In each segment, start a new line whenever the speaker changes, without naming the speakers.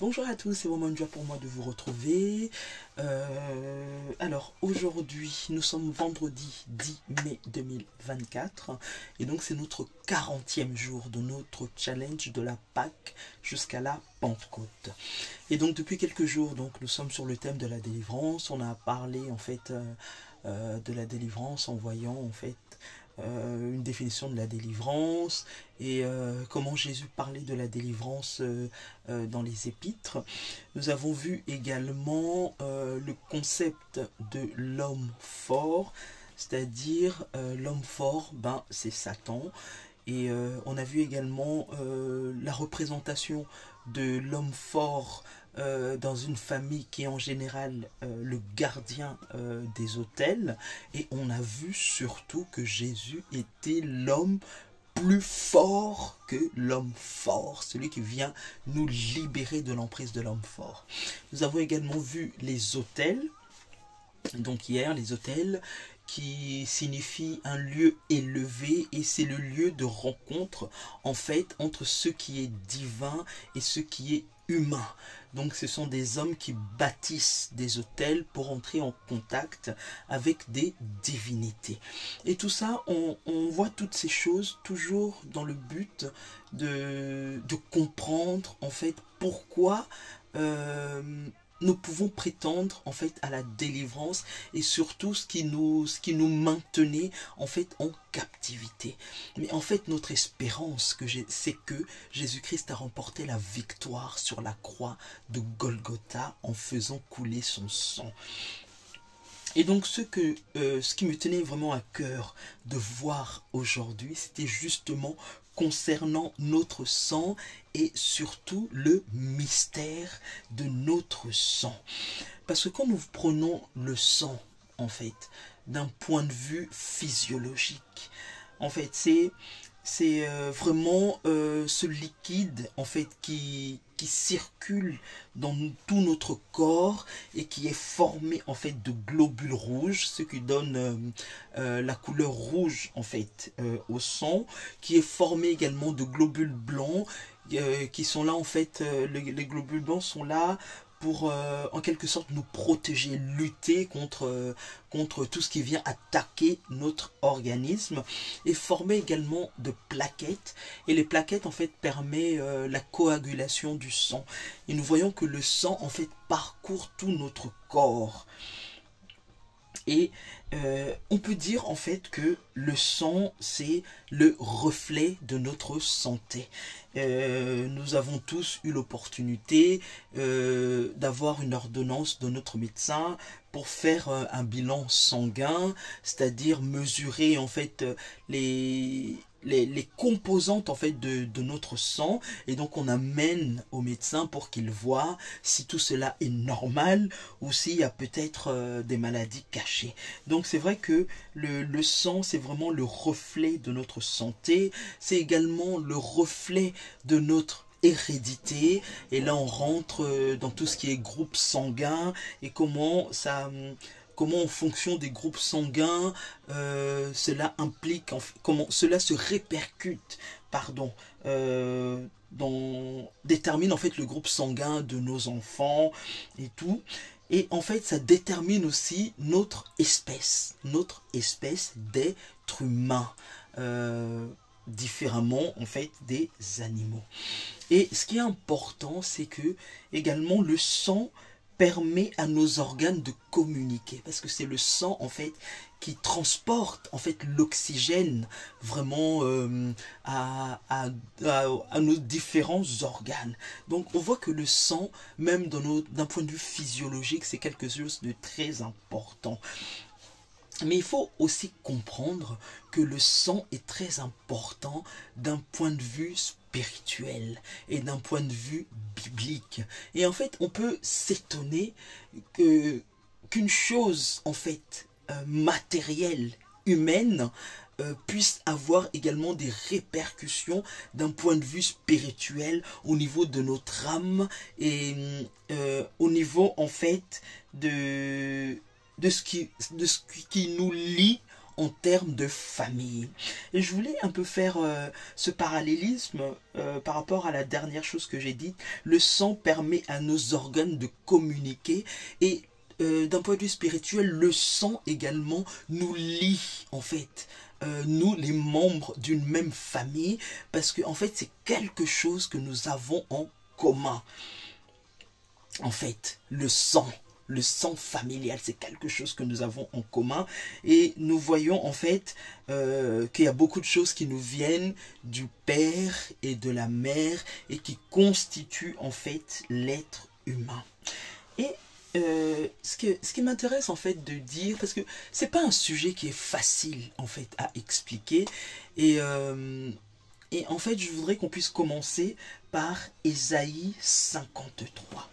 Bonjour à tous, c'est vraiment une joie pour moi de vous retrouver. Alors aujourd'hui, nous sommes vendredi 10 mai 2024 et donc c'est notre 40e jour de notre challenge de la Pâque jusqu'à la Pentecôte. Et donc depuis quelques jours, donc nous sommes sur le thème de la délivrance. On a parlé en fait de la délivrance en voyant en fait une définition de la délivrance et comment Jésus parlait de la délivrance dans les épîtres. Nous avons vu également le concept de l'homme fort, c'est-à-dire l'homme fort, ben, c'est Satan. Et on a vu également la représentation de l'homme fort dans une famille qui est en général le gardien des autels. Et on a vu surtout que Jésus était l'homme plus fort que l'homme fort, celui qui vient nous libérer de l'emprise de l'homme fort. Nous avons également vu les autels, donc hier les autels qui signifie un lieu élevé et c'est le lieu de rencontre en fait entre ce qui est divin et ce qui est humain. Donc ce sont des hommes qui bâtissent des autels pour entrer en contact avec des divinités. Et tout ça, on voit toutes ces choses toujours dans le but de comprendre en fait pourquoi nous pouvons prétendre en fait à la délivrance et surtout ce qui nous maintenait en fait en captivité. Mais en fait notre espérance c'est que Jésus-Christ a remporté la victoire sur la croix de Golgotha en faisant couler son sang. Et donc ce qui me tenait vraiment à cœur de voir aujourd'hui, c'était justement concernant notre sang et surtout le mystère de notre sang. Parce que quand nous prenons le sang, en fait, d'un point de vue physiologique, en fait, c'est vraiment ce liquide en fait qui circule dans tout notre corps et qui est formé en fait de globules rouges, ce qui donne la couleur rouge en fait au sang, qui est formé également de globules blancs qui sont là en fait, les globules blancs sont là pour en quelque sorte nous protéger, lutter contre tout ce qui vient attaquer notre organisme, et former également de plaquettes. Et les plaquettes en fait permettent la coagulation du sang. Et nous voyons que le sang en fait parcourt tout notre corps. Et on peut dire en fait que le sang c'est le reflet de notre santé. Nous avons tous eu l'opportunité d'avoir une ordonnance de notre médecin pour faire un bilan sanguin, c'est-à-dire mesurer en fait les composantes en fait de notre sang, et donc on amène au médecin pour qu'il voit si tout cela est normal ou s'il y a peut-être des maladies cachées. Donc c'est vrai que le sang c'est vraiment le reflet de notre santé, c'est également le reflet de notre hérédité, et là on rentre dans tout ce qui est groupe sanguin et comment en fonction des groupes sanguins cela implique, comment cela se répercute, pardon, détermine en fait le groupe sanguin de nos enfants et tout. Et en fait ça détermine aussi notre espèce d'être humain, différemment en fait des animaux. Et ce qui est important, c'est que également le sang permet à nos organes de communiquer, parce que c'est le sang en fait qui transporte en fait l'oxygène vraiment à nos différents organes. Donc on voit que le sang, même d'un point de vue physiologique, c'est quelque chose de très important. Mais il faut aussi comprendre que le sang est très important d'un point de vue spirituel et d'un point de vue biblique. Et en fait, on peut s'étonner qu'une chose en fait matérielle, humaine, puisse avoir également des répercussions d'un point de vue spirituel au niveau de notre âme et au niveau en fait de ce qui nous lie en termes de famille. Et je voulais un peu faire ce parallélisme par rapport à la dernière chose que j'ai dite. Le sang permet à nos organes de communiquer et d'un point de vue spirituel, le sang également nous lie en fait. Nous, les membres d'une même famille, parce que en fait, c'est quelque chose que nous avons en commun. En fait, le sang familial, c'est quelque chose que nous avons en commun. Et nous voyons en fait qu'il y a beaucoup de choses qui nous viennent du père et de la mère et qui constituent en fait l'être humain. Et ce qui m'intéresse en fait de dire, parce que c'est pas un sujet qui est facile en fait à expliquer, et en fait je voudrais qu'on puisse commencer par Ésaïe 53.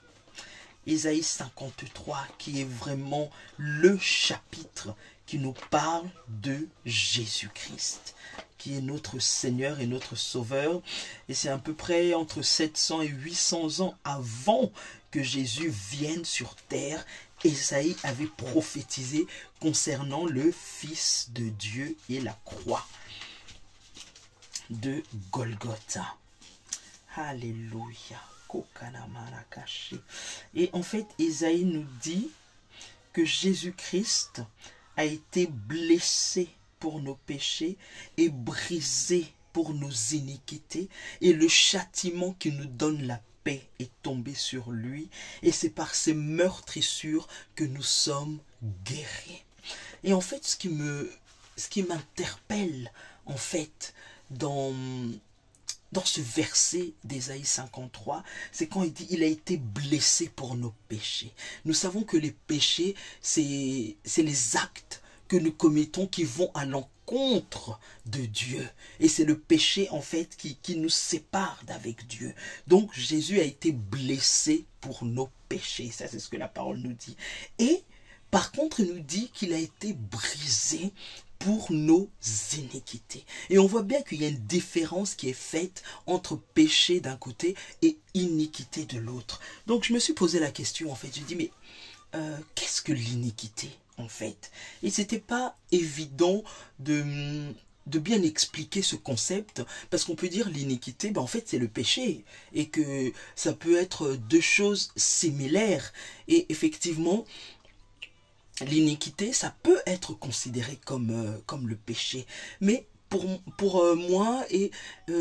Ésaïe 53 qui est vraiment le chapitre qui nous parle de Jésus-Christ, qui est notre Seigneur et notre Sauveur. Et c'est à peu près entre 700 et 800 ans avant que Jésus vienne sur terre. Ésaïe avait prophétisé concernant le Fils de Dieu et la croix de Golgotha. Alléluia. Et en fait, Ésaïe nous dit que Jésus-Christ a été blessé pour nos péchés et brisé pour nos iniquités, et le châtiment qui nous donne la paix est tombé sur lui, et c'est par ses meurtrissures que nous sommes guéris. Et en fait, ce qui m'interpelle en fait dans ce verset d'Ésaïe 53, c'est quand il dit « il a été blessé pour nos péchés ». Nous savons que les péchés, c'est les actes que nous commettons qui vont à l'encontre de Dieu. Et c'est le péché, en fait, qui nous sépare d'avec Dieu. Donc, Jésus a été blessé pour nos péchés. Ça, c'est ce que la parole nous dit. Et, par contre, il nous dit qu'il a été brisé pour nos iniquités. Et on voit bien qu'il y a une différence qui est faite entre péché d'un côté et iniquité de l'autre. Donc je me suis posé la question en fait, je me dis mais qu'est-ce que l'iniquité en fait? Et c'était pas évident de bien expliquer ce concept, parce qu'on peut dire l'iniquité, ben en fait c'est le péché, et que ça peut être deux choses similaires, et effectivement l'iniquité, ça peut être considéré comme le péché. Mais pour moi, et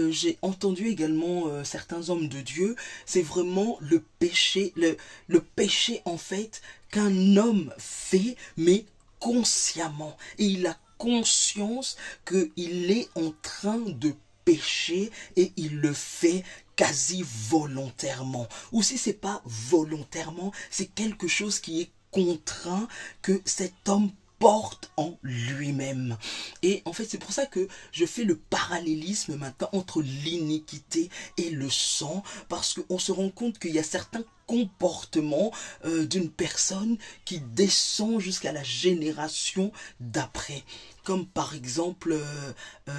j'ai entendu également certains hommes de Dieu, c'est vraiment le péché, le péché en fait qu'un homme fait, mais consciemment. Et il a conscience qu'il est en train de pécher et il le fait quasi volontairement. Ou si c'est pas volontairement, c'est quelque chose qui est contraint que cet homme porte en lui-même. Et en fait, c'est pour ça que je fais le parallélisme maintenant entre l'iniquité et le sang, parce qu'on se rend compte qu'il y a certains comportements d'une personne qui descend jusqu'à la génération d'après, comme par exemple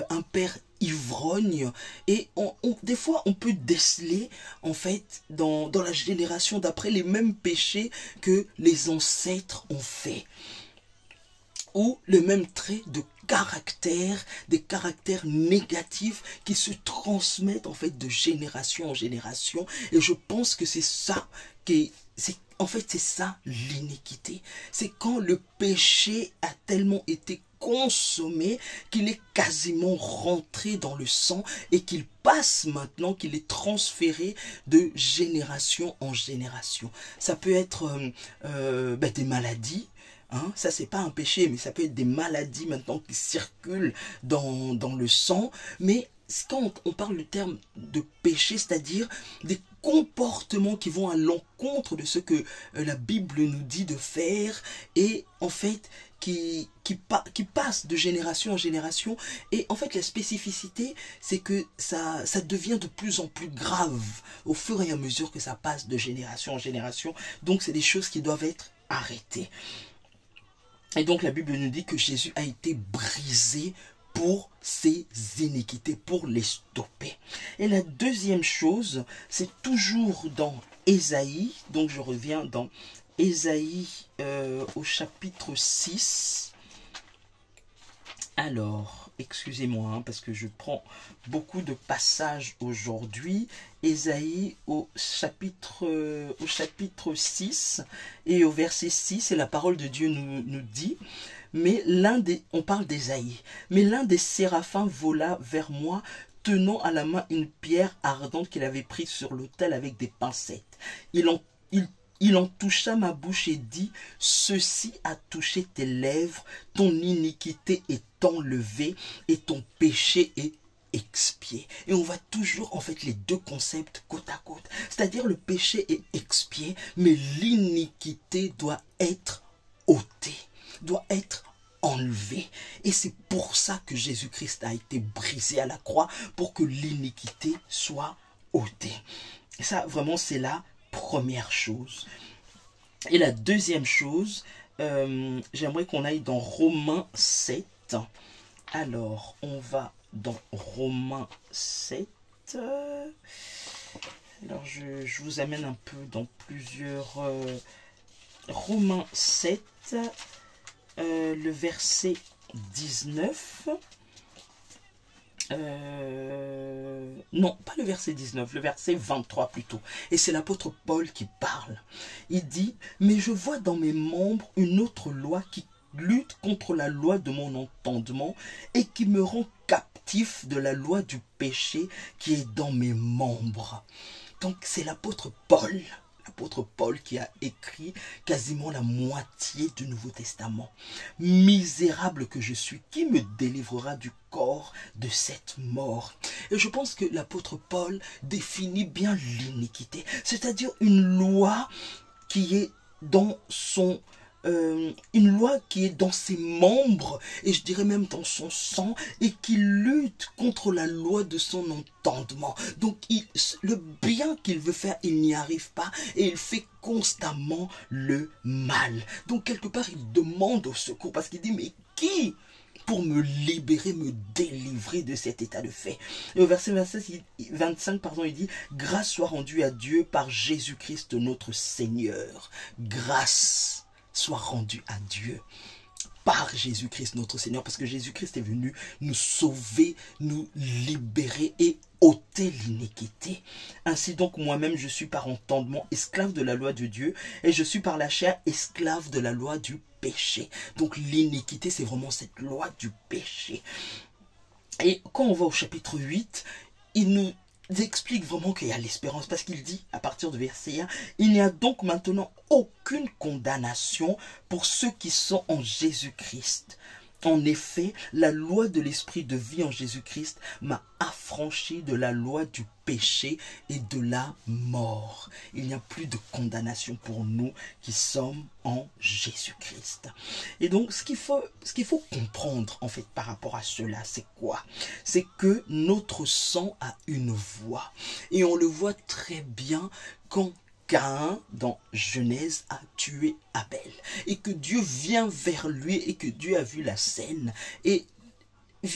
un père ivrogne, et des fois on peut déceler en fait dans la génération d'après les mêmes péchés que les ancêtres ont fait, ou le même trait de caractère, des caractères négatifs qui se transmettent en fait de génération en génération. Et je pense que c'est ça en fait c'est ça l'iniquité. C'est quand le péché a tellement été consommé qu'il est quasiment rentré dans le sang et qu'il passe maintenant, qu'il est transféré de génération en génération. Ça peut être des maladies. Hein, ça c'est pas un péché, mais ça peut être des maladies maintenant qui circulent dans le sang. Mais quand on parle le terme de péché, c'est-à-dire des comportements qui vont à l'encontre de ce que la Bible nous dit de faire, et en fait qui passent de génération en génération. Et en fait la spécificité, c'est que ça devient de plus en plus grave au fur et à mesure que ça passe de génération en génération. Donc c'est des choses qui doivent être arrêtées. Et donc la Bible nous dit que Jésus a été brisé pour ses iniquités, pour les stopper. Et la deuxième chose, c'est toujours dans Ésaïe. Donc je reviens dans Ésaïe au chapitre 6. Alors, excusez-moi, hein, parce que je prends beaucoup de passages aujourd'hui. Ésaïe au chapitre 6 et au verset 6, et la parole de Dieu nous dit, mais on parle d'Ésaïe, mais l'un des séraphins vola vers moi, tenant à la main une pierre ardente qu'il avait prise sur l'autel avec des pincettes. Il en toucha ma bouche et dit, ceci a touché tes lèvres, ton iniquité est enlevée et ton péché est expié. Et on voit toujours en fait les deux concepts côte à côte. C'est-à-dire le péché est expié, mais l'iniquité doit être ôtée, doit être enlevée. Et c'est pour ça que Jésus-Christ a été brisé à la croix, pour que l'iniquité soit ôtée. Et ça, vraiment, c'est la première chose. Et la deuxième chose, j'aimerais qu'on aille dans Romains 7. Alors, on va dans Romains 7. Alors, je vous amène un peu dans plusieurs... Romains 7, le verset 19. Non, pas le verset 19, le verset 23 plutôt. Et c'est l'apôtre Paul qui parle. Il dit, mais je vois dans mes membres une autre loi qui lutte contre la loi de mon entendement et qui me rend captif de la loi du péché qui est dans mes membres. Donc c'est l'apôtre Paul qui a écrit quasiment la moitié du Nouveau Testament. Misérable que je suis, qui me délivrera du corps de cette mort? Et je pense que l'apôtre Paul définit bien l'iniquité, c'est-à-dire une loi qui est dans son... une loi qui est dans ses membres, et je dirais même dans son sang, et qui lutte contre la loi de son entendement. Donc le bien qu'il veut faire, il n'y arrive pas, et il fait constamment le mal. Donc quelque part, il demande au secours, parce qu'il dit, mais qui pour me libérer, me délivrer de cet état de fait? Et au verset 25, il dit, grâce soit rendue à Dieu par Jésus-Christ notre Seigneur. Grâce soit rendu à Dieu par Jésus-Christ notre Seigneur, parce que Jésus-Christ est venu nous sauver, nous libérer et ôter l'iniquité. Ainsi donc moi-même je suis par entendement esclave de la loi de Dieu, et je suis par la chair esclave de la loi du péché. Donc l'iniquité, c'est vraiment cette loi du péché. Et quand on va au chapitre 8, il nous explique vraiment qu'il y a l'espérance, parce qu'il dit à partir du verset 1, il n'y a donc maintenant aucune condamnation pour ceux qui sont en Jésus-Christ. En effet, la loi de l'esprit de vie en Jésus-Christ m'a affranchi de la loi du péché et de la mort. Il n'y a plus de condamnation pour nous qui sommes en Jésus-Christ. Et donc, ce qu'il faut comprendre, en fait, par rapport à cela, c'est quoi? C'est que notre sang a une voix. Et on le voit très bien quand Caïn, dans Genèse, a tué Abel. Et que Dieu vient vers lui et que Dieu a vu la scène. Et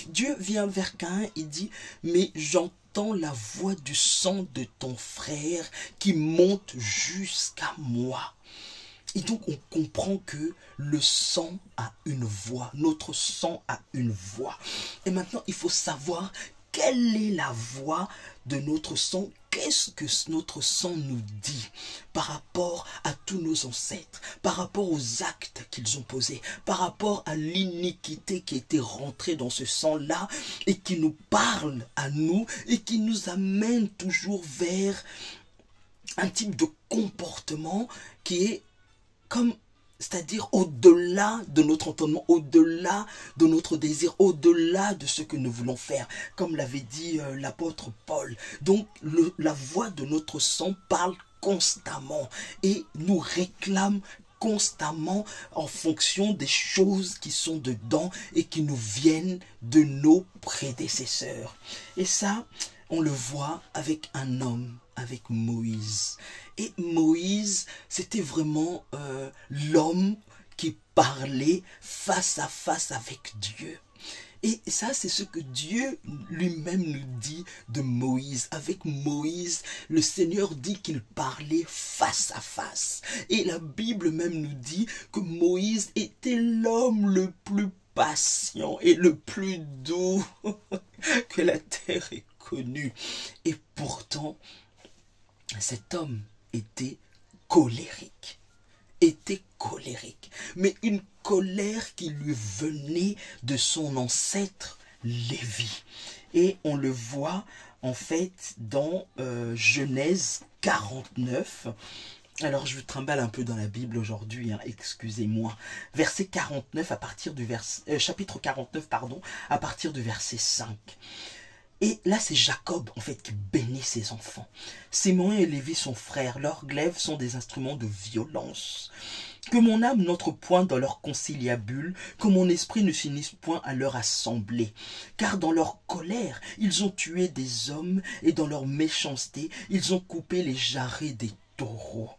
Dieu vient vers Caïn et dit, mais j'entends la voix du sang de ton frère qui monte jusqu'à moi. Et donc on comprend que le sang a une voix, notre sang a une voix. Et maintenant il faut savoir quelle est la voix de notre sang. Qu'est-ce que notre sang nous dit par rapport à tous nos ancêtres, par rapport aux actes qu'ils ont posés, par rapport à l'iniquité qui était rentrée dans ce sang-là et qui nous parle à nous et qui nous amène toujours vers un type de comportement qui est comme, c'est-à-dire au-delà de notre entendement, au-delà de notre désir, au-delà de ce que nous voulons faire, comme l'avait dit l'apôtre Paul. Donc la voix de notre sang parle constamment et nous réclame constamment en fonction des choses qui sont dedans et qui nous viennent de nos prédécesseurs. Et ça, on le voit avec un homme, avec Moïse. Et Moïse, c'était vraiment l'homme qui parlait face à face avec Dieu. Et ça, c'est ce que Dieu lui-même nous dit de Moïse. Avec Moïse, le Seigneur dit qu'il parlait face à face. Et la Bible même nous dit que Moïse était l'homme le plus patient et le plus doux que la terre ait connu. Et pourtant, cet homme était colérique. Mais une colère qui lui venait de son ancêtre Lévi. Et on le voit en fait dans Genèse 49. Alors je trimballe un peu dans la Bible aujourd'hui, hein, excusez-moi. Verset 49 à partir du chapitre 49, pardon, à partir du verset 5. Et là, c'est Jacob, en fait, qui bénit ses enfants. Simon et Lévi, son frère, leurs glaives sont des instruments de violence. Que mon âme n'entre point dans leur conciliabule, que mon esprit ne s'unisse point à leur assemblée. Car dans leur colère, ils ont tué des hommes, et dans leur méchanceté, ils ont coupé les jarrets des taureaux.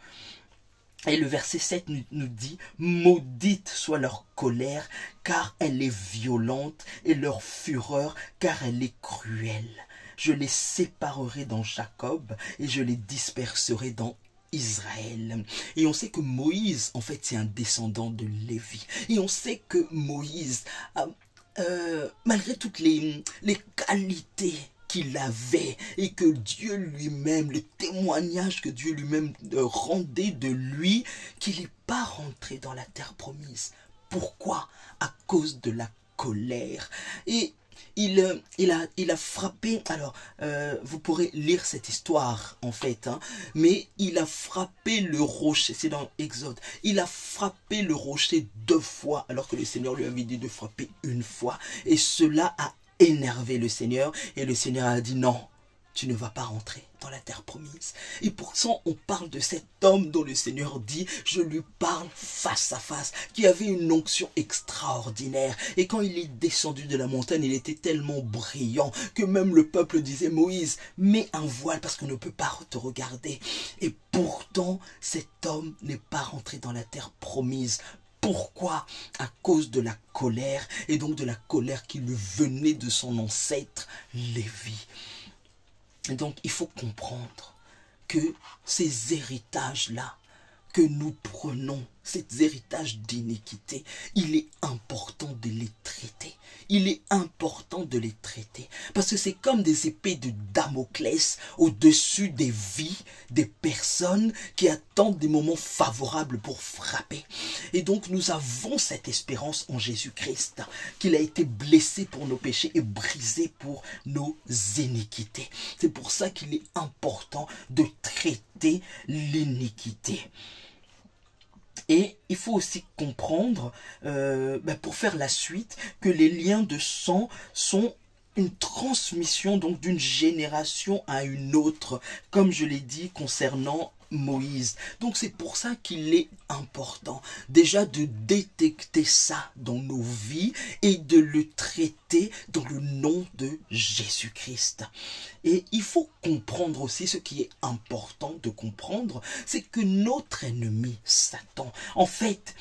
Et le verset 7 nous dit, maudite soit leur colère, car elle est violente, et leur fureur, car elle est cruelle. Je les séparerai dans Jacob, et je les disperserai dans Israël. Et on sait que Moïse, en fait, c'est un descendant de Lévi. Et on sait que Moïse, malgré toutes les qualités qu'il avait et que Dieu lui-même, le témoignage que Dieu lui-même rendait de lui, qu'il n'est pas rentré dans la terre promise. Pourquoi? À cause de la colère. Et il a frappé, alors vous pourrez lire cette histoire en fait, hein, mais il a frappé le rocher, c'est dans Exode, il a frappé le rocher 2 fois alors que le Seigneur lui avait dit de frapper 1 fois, et cela a énervé le Seigneur, et le Seigneur a dit non, tu ne vas pas rentrer dans la terre promise. Et pourtant on parle de cet homme dont le Seigneur dit, je lui parle face à face, qui avait une onction extraordinaire, et quand il est descendu de la montagne, il était tellement brillant que même le peuple disait, Moïse, mets un voile parce qu'on ne peut pas te regarder. Et pourtant cet homme n'est pas rentré dans la terre promise. Pourquoi? À cause de la colère, et donc de la colère qui lui venait de son ancêtre Lévi. Et donc il faut comprendre que ces héritages-là que nous prenons, ces héritages d'iniquité, il est important de les traiter. Il est important de les traiter. Parce que c'est comme des épées de Damoclès au-dessus des vies des personnes qui attendent des moments favorables pour frapper. Et donc nous avons cette espérance en Jésus-Christ, qu'il a été blessé pour nos péchés et brisé pour nos iniquités. C'est pour ça qu'il est important de traiter l'iniquité. Et il faut aussi comprendre, pour faire la suite, que les liens de sang sont une transmission donc d'une génération à une autre, comme je l'ai dit concernant Moïse. Donc c'est pour ça qu'il est important déjà de détecter ça dans nos vies et de le traiter dans le nom de Jésus-Christ. Et il faut comprendre aussi, ce qui est important de comprendre, c'est que notre ennemi, Satan, en fait,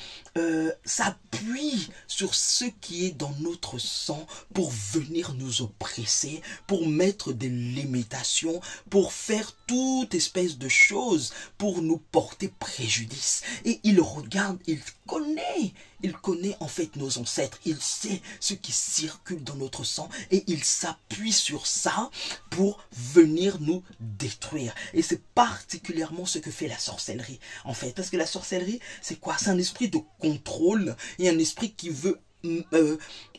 s'appuie sur ce qui est dans notre sang pour venir nous oppresser, pour mettre des limitations, pour faire toute espèce de choses pour nous porter préjudice. Et il regarde, il connaît en fait nos ancêtres, il sait ce qui circule dans notre sang et il s'appuie sur ça pour venir nous détruire. Et c'est particulièrement ce que fait la sorcellerie en fait, parce que la sorcellerie c'est quoi? C'est un esprit de contrôle et un esprit qui veut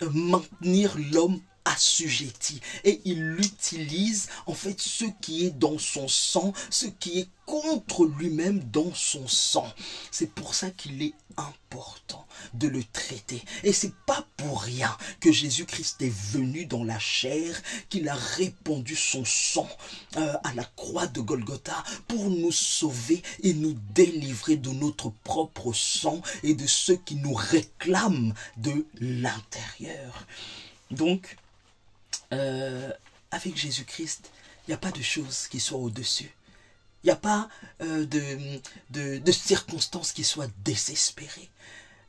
maintenir l'homme assujetti, et il utilise en fait ce qui est dans son sang, ce qui est contre lui-même dans son sang. C'est pour ça qu'il est important de le traiter, et c'est pas pour rien que Jésus-Christ est venu dans la chair, qu'il a répandu son sang à la croix de Golgotha pour nous sauver et nous délivrer de notre propre sang et de ceux qui nous réclament de l'intérieur. Donc avec Jésus-Christ, il n'y a pas de choses qui soient au-dessus. Il n'y a pas de circonstances qui soient désespérées.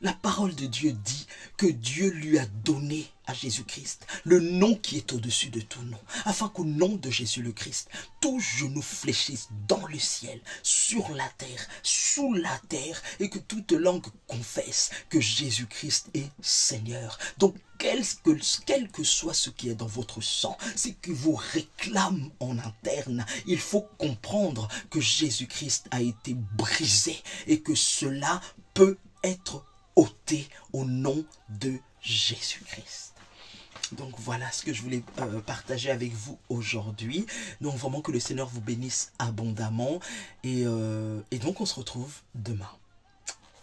La parole de Dieu dit que Dieu lui a donné à Jésus-Christ le nom qui est au-dessus de tout nom, afin qu'au nom de Jésus le Christ, tout genou fléchisse dans le ciel, sur la terre, sous la terre, et que toute langue confesse que Jésus-Christ est Seigneur. Donc, quel que soit ce qui est dans votre sang, ce qui vous réclame en interne, il faut comprendre que Jésus-Christ a été brisé et que cela peut être ôté au nom de Jésus-Christ. Donc voilà ce que je voulais partager avec vous aujourd'hui. Donc vraiment que le Seigneur vous bénisse abondamment. Et donc on se retrouve demain.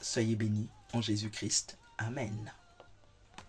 Soyez bénis en Jésus-Christ. Amen.